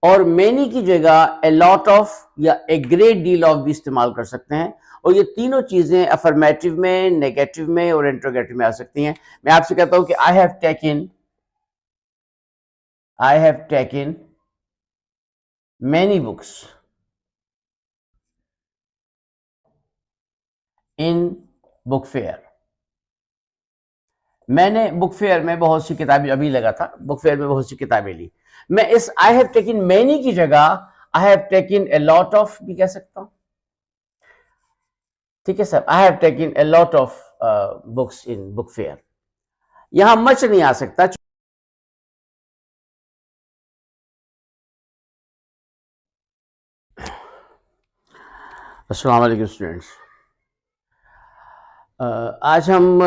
اور مینی کی جگہ اے لاٹ آف یا اے گریٹ ڈیل آف بھی استعمال کر سکتے ہیں، اور یہ تینوں چیزیں افرمیٹو میں، نیگیٹو میں اور انٹروگیٹو میں آ سکتی ہیں۔ میں آپ سے کہتا ہوں کہ I have taken many books in book fair۔ میں نے بک فیئر میں بہت سی کتابیں، ابھی لگا تھا بک فیئر میں بہت سی کتابیں لی۔ میں اس I have taken many کی جگہ I have taken a lot of بھی کہہ سکتا ہوں، ٹھیک ہے سر۔ I have taken a lot of books in book fair۔ یہاں مچ نہیں آ سکتا۔ السلام علیکم اسٹوڈینٹس، آج ہم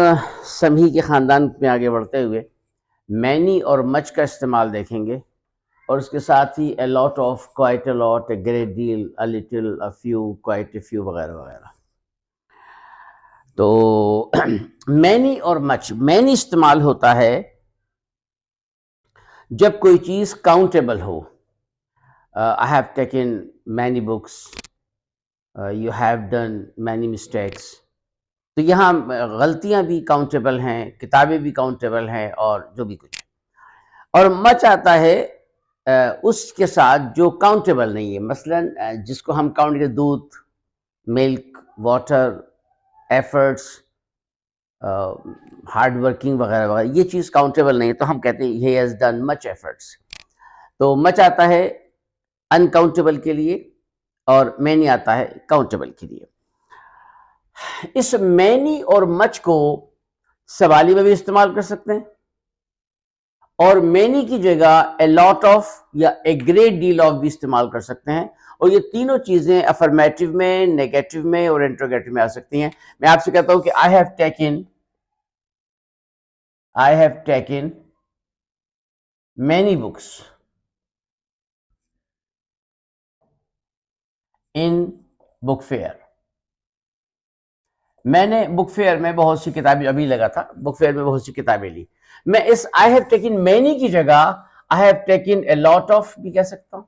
سمیع کے خاندان میں آگے بڑھتے ہوئے مینی اور مچ کا استعمال دیکھیں گے، اور اس کے ساتھ ہی a lot of, quite a lot, a great deal, a little, a few, quite a few وغیرہ وغیرہ۔ تو مینی اور مچ، مینی استعمال ہوتا ہے جب کوئی چیز countable who. I have taken many books، you have done many mistakes۔ تو یہاں غلطیاں بھی کاؤنٹیبل ہیں، کتابیں بھی کاؤنٹیبل ہیں، اور جو بھی کچھ۔ اور مچ آتا ہے اس کے ساتھ جو کاؤنٹیبل نہیں ہے، مثلا جس کو ہم کاؤنٹ کریں، دودھ، ملک، واٹر، ایفرٹس، ہارڈ ورکنگ وغیرہ وغیرہ، یہ چیز کاؤنٹیبل نہیں ہے تو ہم کہتے ہیں he has done much efforts۔ تو مچ آتا ہے انکاؤنٹیبل کے لیے، اور مینی آتا ہے کاؤنٹیبل کے لیے۔ اس مینی اور مچ کو سوالی میں بھی استعمال کر سکتے ہیں، اور مینی کی جگہ اے لاٹ آف یا اے گریٹ ڈیل آف بھی استعمال کر سکتے ہیں، اور یہ تینوں چیزیں افرمیٹو میں، نیگیٹو میں اور انٹروگیٹو میں آ سکتی ہیں۔ میں آپ سے کہتا ہوں کہ I have taken many books in book fair۔ میں نے بک فیئر میں بہت سی کتابیں، ابھی لگا تھا بک فیئر میں بہت سی کتابیں لی۔ میں اس I have taken many کی جگہ I have taken a lot of بھی کہہ سکتا ہوں،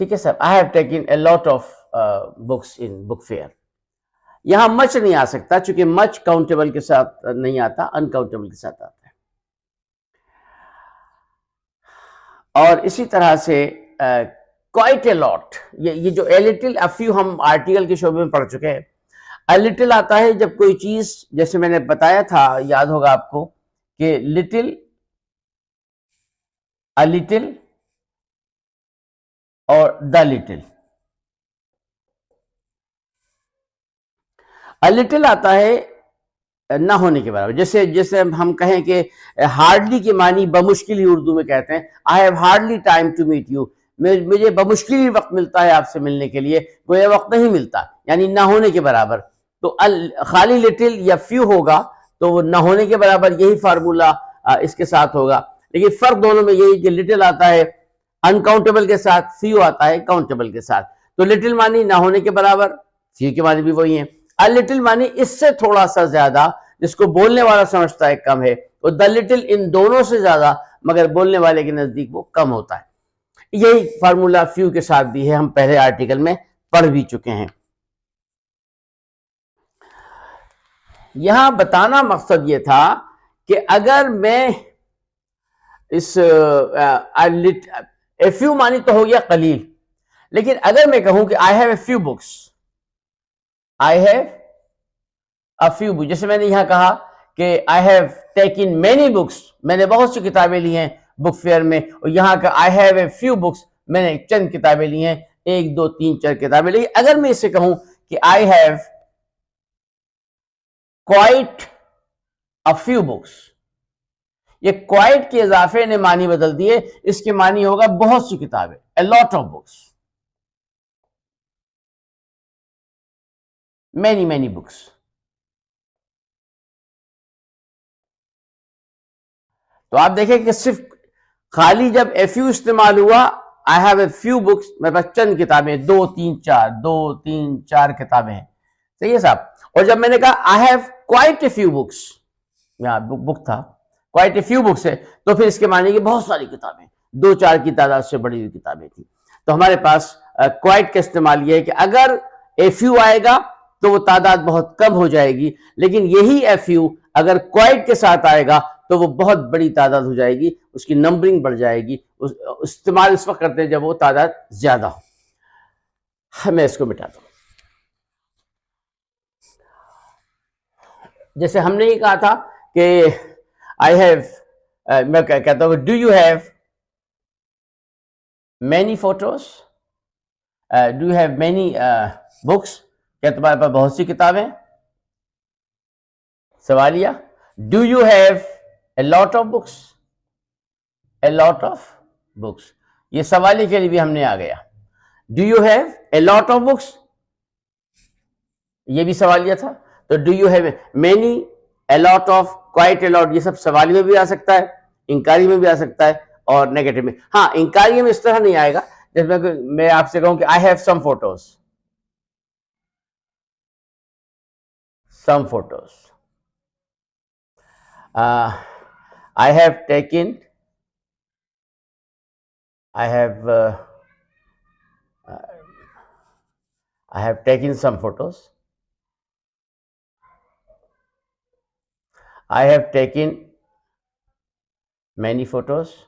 ٹھیک ہے سر۔ I have taken a lot of books in book fair۔ یہاں مچ نہیں آ سکتا، چونکہ مچ کاؤنٹیبل کے ساتھ نہیں آتا، انکاؤنٹیبل کے ساتھ آتا ہے۔ اور اسی طرح سے quite a lot، یہ جو a little a few ہم آرٹیکل کے شعبے میں پڑھ چکے ہیں۔ a little آتا ہے جب کوئی چیز، جیسے میں نے بتایا تھا، یاد ہوگا آپ کو کہ little، a little اور the little۔ a little آتا ہے نہ ہونے کے برابر، جیسے ہم کہیں کہ ہارڈلی کے معنی بمشکل ہی اردو میں کہتے ہیں I have hardly time to meet you، مجھے بمشکل ہی وقت ملتا ہے آپ سے ملنے کے لیے، کوئی وقت نہیں ملتا، یعنی نہ ہونے کے برابر۔ تو خالی لٹل یا فیو ہوگا تو وہ نہ ہونے کے برابر، یہی فارمولا اس کے ساتھ ہوگا، لیکن فرق دونوں میں یہی کہ لٹل آتا ہے انکاؤنٹیبل کے ساتھ، فیو آتا ہے کاؤنٹیبل کے ساتھ۔ تو لٹل معنی نہ ہونے کے برابر، فیو کے معنی بھی وہی ہیں۔ لٹل معنی اس سے تھوڑا سا زیادہ، جس کو بولنے والا سمجھتا ہے کم ہے، تو دا لٹل ان دونوں سے زیادہ، مگر بولنے والے کے نزدیک وہ کم ہوتا ہے۔ یہی فارمولا فیو کے ساتھ بھی ہے، ہم پہلے آرٹیکل میں پڑھ بھی چکے ہیں۔ یہاں بتانا مقصد یہ تھا کہ اگر میں اس اے فیو معنی تو ہو گیا قلیل، لیکن اگر میں کہوں کہ I have a few books، I have a few books، جیسے میں نے یہاں کہا کہ I have taken many books، میں نے بہت سی کتابیں لی ہیں بک فیئر میں، اور یہاں کا I have a few books، میں نے چند کتابیں لی ہیں، 1 2 3 4 کتابیں لی۔ اگر میں اسے کہوں کہ I have quite a few books، یہ quite کے اضافے نے معنی بدل دیے، اس کے معنی ہوگا بہت سی کتابیں، a lot of books، many books۔ تو آپ دیکھیں کہ صرف خالی جب a few استعمال ہوا، I have a few books، میرے پاس چند کتابیں، 2 3 4 2 3 4 کتابیں ہیں، صحیح ہے صاحب۔ اور جب میں نے کہا I have quite a few books، یہاں بک تھا، quite a few books ہے، تو پھر اس کے معنی کہ بہت ساری کتابیں، دو چار کی تعداد سے بڑی ہوئی کتابیں تھیں. تو ہمارے پاس کوائٹ کا استعمال یہ ہے کہ اگر اے فیو آئے گا تو وہ تعداد بہت کم ہو جائے گی، لیکن یہی اے فیو اگر کوائٹ کے ساتھ آئے گا تو وہ بہت بڑی تعداد ہو جائے گی، اس کی نمبرنگ بڑھ جائے گی. استعمال اس وقت کرتے ہیں جب وہ تعداد زیادہ ہو. میں اس کو مٹاتا ہوں. جیسے ہم نے یہ کہا تھا کہ آئی ہیو، میں کہتا ہوں do you have many photos, do you have many books, کیا تمہارے پاس بہت سی کتابیں؟ سوالیہ. Do you have a lot of books, a lot of books, یہ سوالیہ کے لیے بھی ہم نے آ گیا. Do you have a lot of books, یہ بھی سوالیہ تھا. تو do you have many, a lot of, quite a lot, یہ سب سوالیہ میں بھی آ سکتا ہے، انکاری میں بھی آ سکتا ہے اور نیگیٹو میں. ہاں انکاری میں اس طرح نہیں آئے گا جیسے میں آپ سے کہوں کہ I have some photos, some photos. I have taken some photos. I have taken many photos.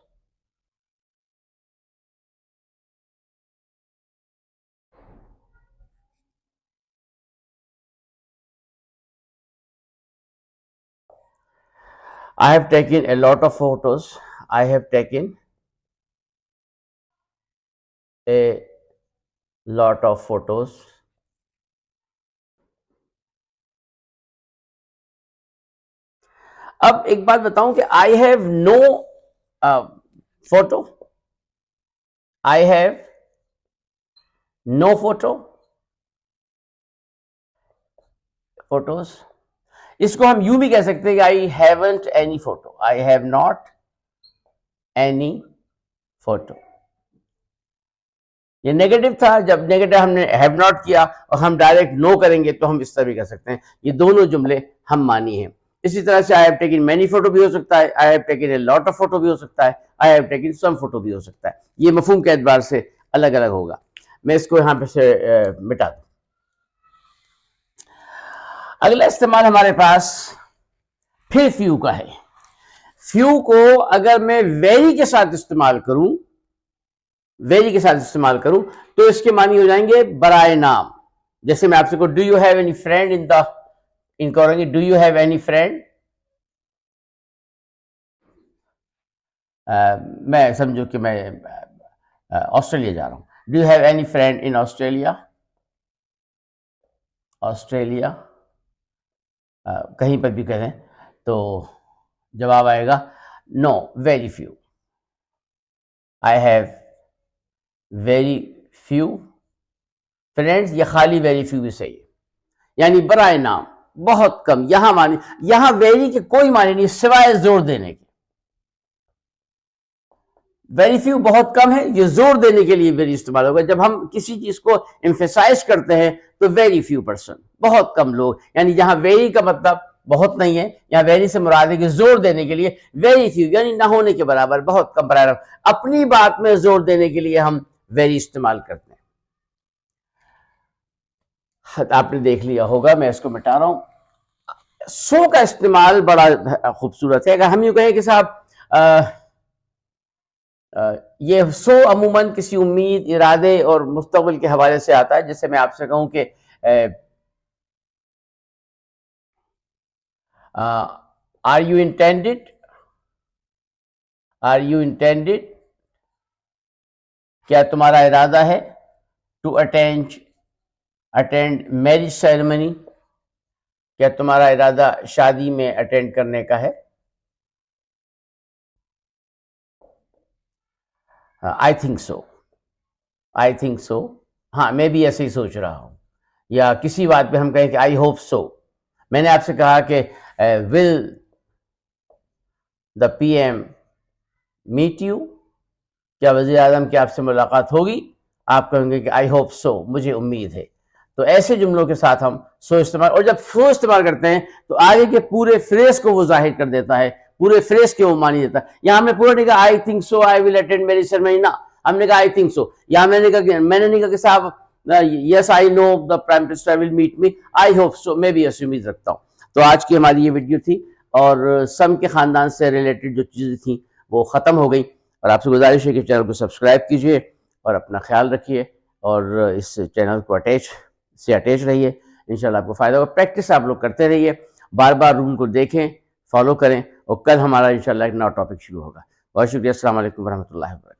I have taken a lot of photos. I have taken a lot of photos. اب ایک بات بتاؤں کہ I have no photo. I have no photos. اس کو ہم یوں بھی کہہ سکتے ہیں کہ I haven't any photo. I have not any photo. یہ نیگیٹو تھا، جب نیگیٹو ہم نے ہیو ناٹ کیا اور ہم ڈائریکٹ نو کریں گے تو ہم اس طرح بھی کہہ سکتے ہیں. یہ دونوں جملے ہم مانی ہیں. اسی طرح سے I have taken many photo بھی ہو سکتا ہے، I have taken a lot of photo بھی ہو سکتا ہے، I have taken some photo بھی ہو سکتا ہے. یہ مفہوم کے اعتبار سے الگ الگ ہوگا. میں اس کو یہاں پہ سے مٹا دوں. اگلا استعمال ہمارے پاس پھر فیو کا ہے. فیو کو اگر میں ویری کے ساتھ استعمال کروں، تو اس کے معنی ہو جائیں گے برائے نام. جیسے میں آپ سے کہوں do you have any friend ان کو رہیں گے do you have any friend. میں سمجھو کہ میں آسٹریلیا جا رہا ہوں. Do you have any friend in Australia? کہیں پر بھی کہیں تو جواب آئے گا no, very few. I have very few friends, یا خالی ویری فیو بھی صحیح ہے، یعنی برائے نام بہت کم. یہاں ویری کے کوئی معنی نہیں سوائے زور دینے کے. ویری فیو بہت کم ہے، یہ زور دینے کے لیے ویری استعمال ہوگا. جب ہم کسی چیز کو ایمفیسائز کرتے ہیں تو ویری فیو پرسن، بہت کم لوگ. یعنی جہاں ویری کا مطلب بہت نہیں ہے، یہاں ویری سے مراد ہے کہ زور دینے کے لیے ویری فیو، یعنی نہ ہونے کے برابر، بہت کم. برابر اپنی بات میں زور دینے کے لیے ہم ویری استعمال کرتے ہیں. آپ نے دیکھ لیا ہوگا، میں اس کو مٹا رہا ہوں. سو کا استعمال بڑا خوبصورت ہے. اگر ہم یوں کہیں کہ صاحب یہ سو عموماً کسی امید، ارادے اور مستقبل کے حوالے سے آتا ہے. جیسے میں آپ سے کہوں کہ are you intended، کیا تمہارا ارادہ ہے to attend marriage ceremony، کیا تمہارا ارادہ شادی میں اٹینڈ کرنے کا ہے؟ I think so. ہاں میں بھی ایسے ہی سوچ رہا ہوں. یا کسی بات پہ ہم کہیں کہ I hope so. میں نے آپ سے کہا کہ will the PM meet you، کیا وزیر اعظم کی آپ سے ملاقات ہوگی؟ آپ کہیں گے کہ I hope so، مجھے امید ہے. تو ایسے جملوں کے ساتھ ہم سو استعمال، اور جب سو استعمال کرتے ہیں تو آگے کے پورے فریز کو وہ ظاہر کر دیتا ہے، پورے فریز کے وہ معنی دیتا ہے. یہاں میں پورا نہیں کہا I think so I will attend میری سرمنی، نہ ہم نے کہا آئی تھنک سو. یہاں میں نے نہیں کہا کہ صاحب yes I know the prime minister will meet me, I hope so, میں بھی ایسی امید رکھتا ہوں. تو آج کی ہماری یہ ویڈیو تھی، اور سم کے خاندان سے ریلیٹڈ جو چیزیں تھیں وہ ختم ہو گئی. اور آپ سے گزارش ہے کہ چینل کو سبسکرائب کیجئے اور اپنا خیال رکھیے، اور اس چینل کو اٹیچ رہیے. انشاءاللہ آپ کو فائدہ ہوگا. پریکٹس آپ لوگ کرتے رہیے، بار بار روم کو دیکھیں، فالو کریں، اور کل ہمارا انشاءاللہ ایک نیا ٹاپک شروع ہوگا. بہت شکریہ. السلام علیکم ورحمۃ اللہ وبرکاتہ.